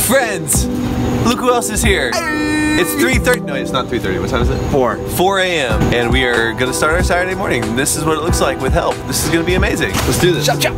Friends, look who else is here. It's 3:30, no it's not 3:30, what time is it? 4 a.m. and we are gonna start our Saturday morning. This is what it looks like with help. This is gonna be amazing. Let's do this. Chop, chop.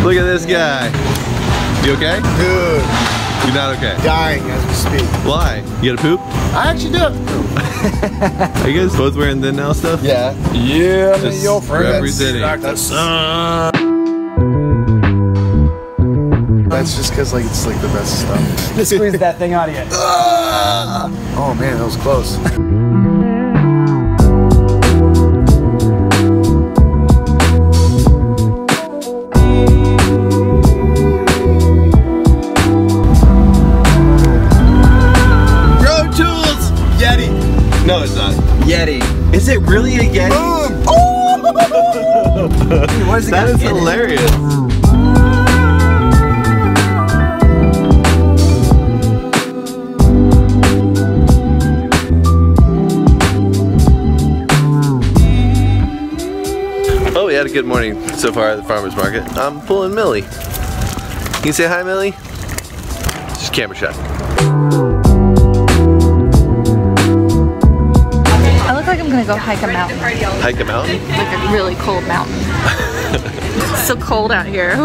Look at this guy. You okay? Dude. You're not okay? Dying as we speak. Why? You gotta poop? I actually do have to poop. Are you guys both wearing thin now stuff? Yeah. Yeah, just your friends. representing. That's just because like it's like the best stuff. Just squeeze that thing out of you. Oh man, that was close. No, it's not. Yeti. Is it really a Yeti? Boom! Oh! Dude, what is it? That is hilarious. Oh, we had a good morning so far at the farmer's market. I'm pulling Millie. Can you say hi, Millie? Just camera shot. I'm gonna go hike a mountain. Hike a mountain? Like a really cold mountain. It's so cold out here.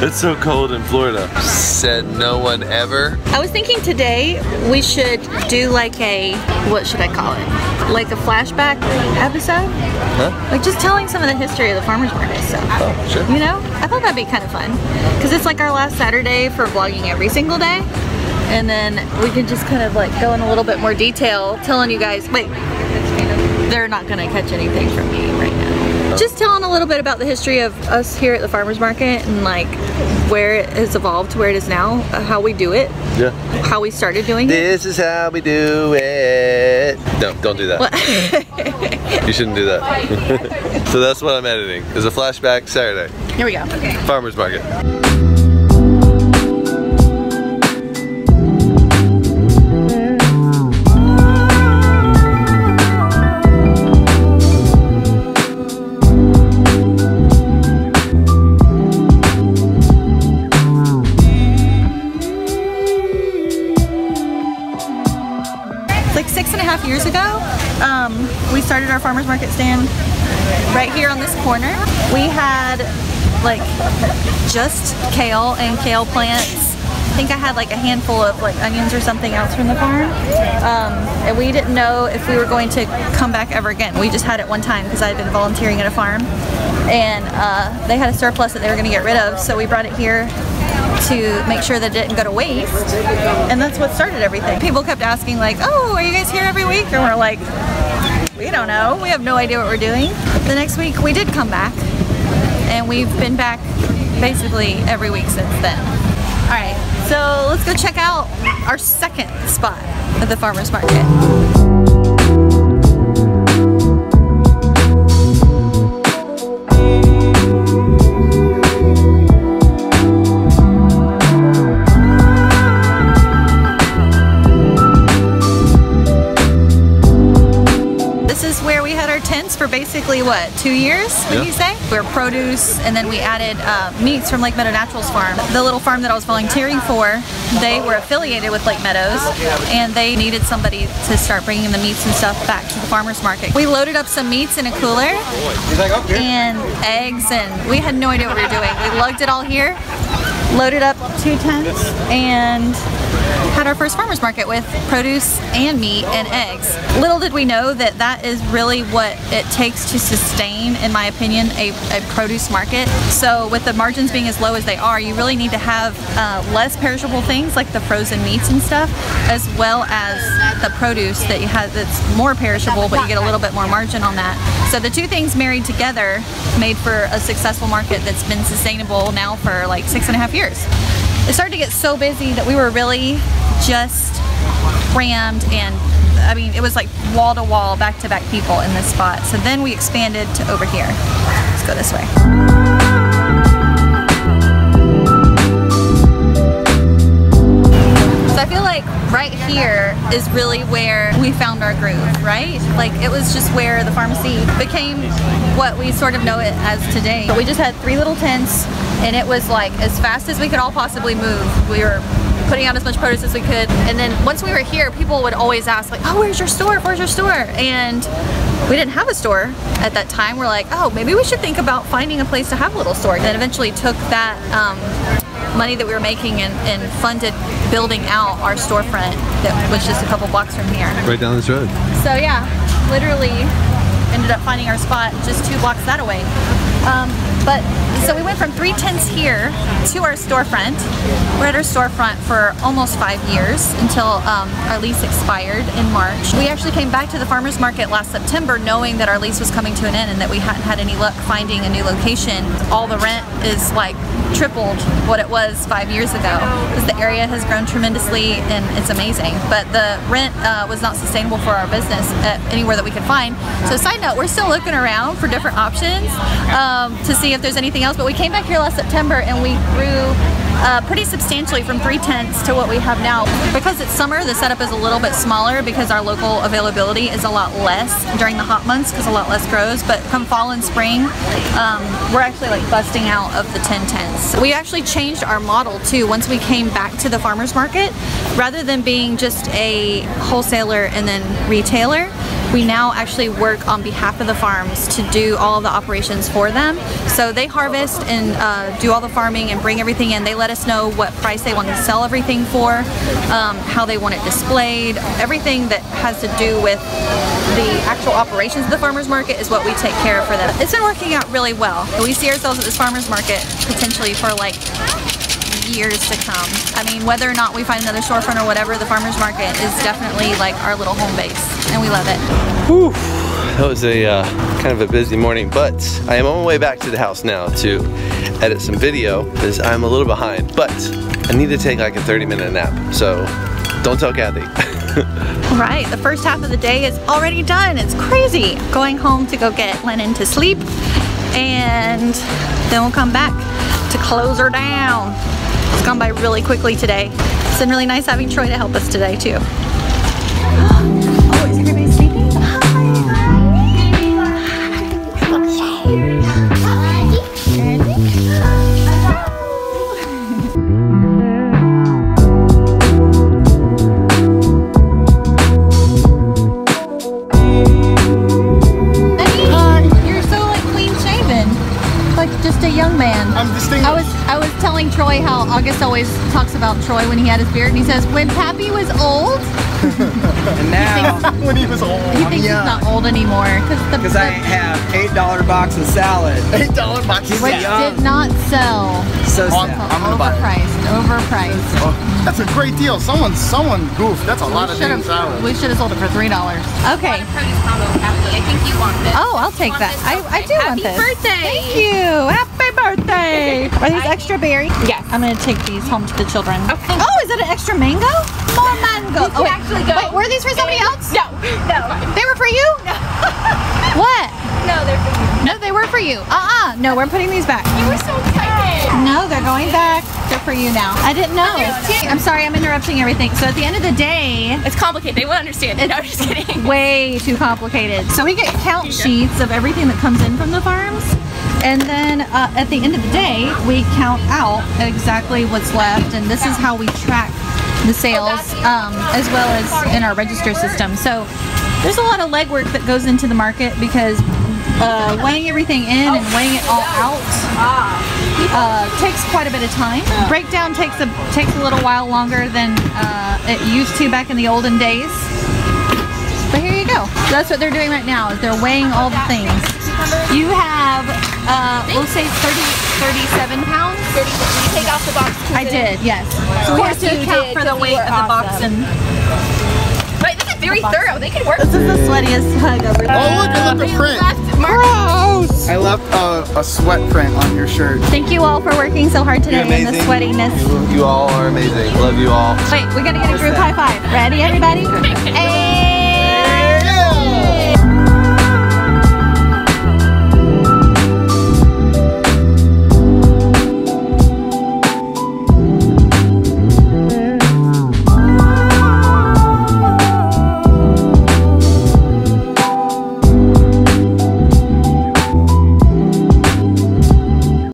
It's so cold in Florida. Said no one ever. I was thinking today we should do like a, what should I call it? Like a flashback episode? Huh? Like just telling some of the history of the farmer's market stuff. Oh, sure. You know? I thought that'd be kind of fun. Because it's like our last Saturday for vlogging every single day. And then we can just kind of like go in a little bit more detail, telling you guys, wait, they're not gonna catch anything from me right now. Just telling a little bit about the history of us here at the farmer's market and like where it has evolved to where it is now, how we do it, yeah, how we started doing it. This is how we do it. No, don't do that. You shouldn't do that. So that's what I'm editing, is a flashback Saturday. Here we go. Farmer's market. Like 6.5 years ago, we started our farmer's market stand right here on this corner. We had like just kale and kale plants. I think I had like a handful of like onions or something else from the farm. And we didn't know if we were going to come back ever again. We just had it one time because I had been volunteering at a farm. And they had a surplus that they were going to get rid of, so we brought it here to make sure that it didn't go to waste, and that's what started everything. People kept asking like, oh, are you guys here every week? And we're like, we don't know, we have no idea what we're doing. The next week we did come back, and we've been back basically every week since then. Alright, so let's go check out our second spot at the farmer's market. For basically what, 2 years, would you say? We were produce, and then we added meats from Lake Meadow Naturals Farm. The little farm that I was volunteering for, they were affiliated with Lake Meadows, and they needed somebody to start bringing the meats and stuff back to the farmer's market. We loaded up some meats in a cooler and eggs, and we had no idea what we were doing. We lugged it all here, loaded up 2 tents, and had our first farmer's market with produce and meat and eggs. Little did we know that that is really what it takes to sustain, in my opinion, a produce market. So with the margins being as low as they are, you really need to have less perishable things like the frozen meats and stuff, as well as the produce that you have that's more perishable, but you get a little bit more margin on that. So the two things married together made for a successful market that's been sustainable now for like 6.5 years. It started to get so busy that we were really just crammed, and I mean it was like wall to wall, back to back people in this spot. So then we expanded to over here. Let's go this way. really where we found our groove, right? Like it was just where the pharmacy became what we sort of know it as today. But we just had 3 little tents, and it was like as fast as we could all possibly move. We were putting out as much produce as we could, and then once we were here, people would always ask like, oh, where's your store? Where's your store? And we didn't have a store at that time. We're like, oh, maybe we should think about finding a place to have a little store. And eventually took that money that we were making and funded building out our storefront that was just a couple blocks from here. Right down this road. So yeah, literally ended up finding our spot just 2 blocks that away. But so we went from 3 tents here to our storefront. We're at our storefront for almost 5 years until our lease expired in March. We actually came back to the farmers market last September knowing that our lease was coming to an end and that we hadn't had any luck finding a new location. All the rent is like tripled what it was 5 years ago because the area has grown tremendously and it's amazing. But the rent was not sustainable for our business anywhere that we could find. So side note, we're still looking around for different options to see if there's anything else. But we came back here last September and we grew pretty substantially from 3 tents to what we have now. Because it's summer, the setup is a little bit smaller because our local availability is a lot less during the hot months because a lot less grows. But come fall and spring, we're actually like busting out of the 10 tents. We actually changed our model too once we came back to the farmers market. Rather than being just a wholesaler and then retailer, we now actually work on behalf of the farms to do all of the operations for them. So they harvest and do all the farming and bring everything in. They let us know what price they want to sell everything for, how they want it displayed. Everything that has to do with the actual operations of the farmers market is what we take care of for them. It's been working out really well. We see ourselves at this farmers market potentially for like years to come. I mean, whether or not we find another storefront or whatever, the farmers market is definitely like our little home base, and we love it. Whew. That was a kind of a busy morning, but I am on my way back to the house now to edit some video because I'm a little behind, but I need to take like a 30-minute nap, so don't tell Kathy. Right, the first half of the day is already done. It's crazy. Going home to go get Lennon to sleep, and then we'll come back to close her down. It's gone by really quickly today. It's been really nice having Troy to help us today too. Oh, is everybody sleeping? You're so like clean shaven, like just a young man. I'm distinguished. I was telling Troy how August always talks about Troy when he had his beard, and he says, when Pappy was old, And now, when he was old. he thinks he's young. not old anymore. because I have $8 box of salad. $8 box of which salad. did not sell. So I'm sad. gonna buy it. Overpriced. Oh, that's a great deal. Someone goofed. That's a lot of damn salad. We should have sold it for $3. Okay. Produce combo, Kathy. I think you want this. Oh, I'll take that. I do want this. Happy birthday! Thank you. Happy birthday. Are these extra berry? Yes. I'm gonna take these home to the children. Okay. Oh, is that an extra mango? More mango. You can actually go. Wait, were these for somebody else? No. No. They were for you? What? No, they're for you. No, they were for you. No, we're putting these back. You were so excited. No, they're going back. They're for you now. I didn't know. I'm sorry, I'm interrupting everything. So at the end of the day, It's complicated. They won't understand. No, I'm just kidding. way too complicated. So we get count sheets of everything that comes in from the farms. And then at the end of the day, we count out exactly what's left. And this is how we track the sales as well as in our register system. So there's a lot of legwork that goes into the market because weighing everything in and weighing it all out takes quite a bit of time. Breakdown takes a little while longer than it used to back in the olden days. But here you go. So that's what they're doing right now, is they're weighing all the things. You have, we'll say 37 pounds. Did you take off the box? I did, yes. So we have to you account did, for the 'cause you weight were of the box. awesome. And Wait, this is very thorough. They could work. this is the sweatiest hug I've ever Oh, look at the print. Gross! I left a sweat print on your shirt. Thank you all for working so hard today You're in the amazing. sweatiness. You all are amazing. Love you all. Wait, we gotta get a group high five. Ready, everybody? And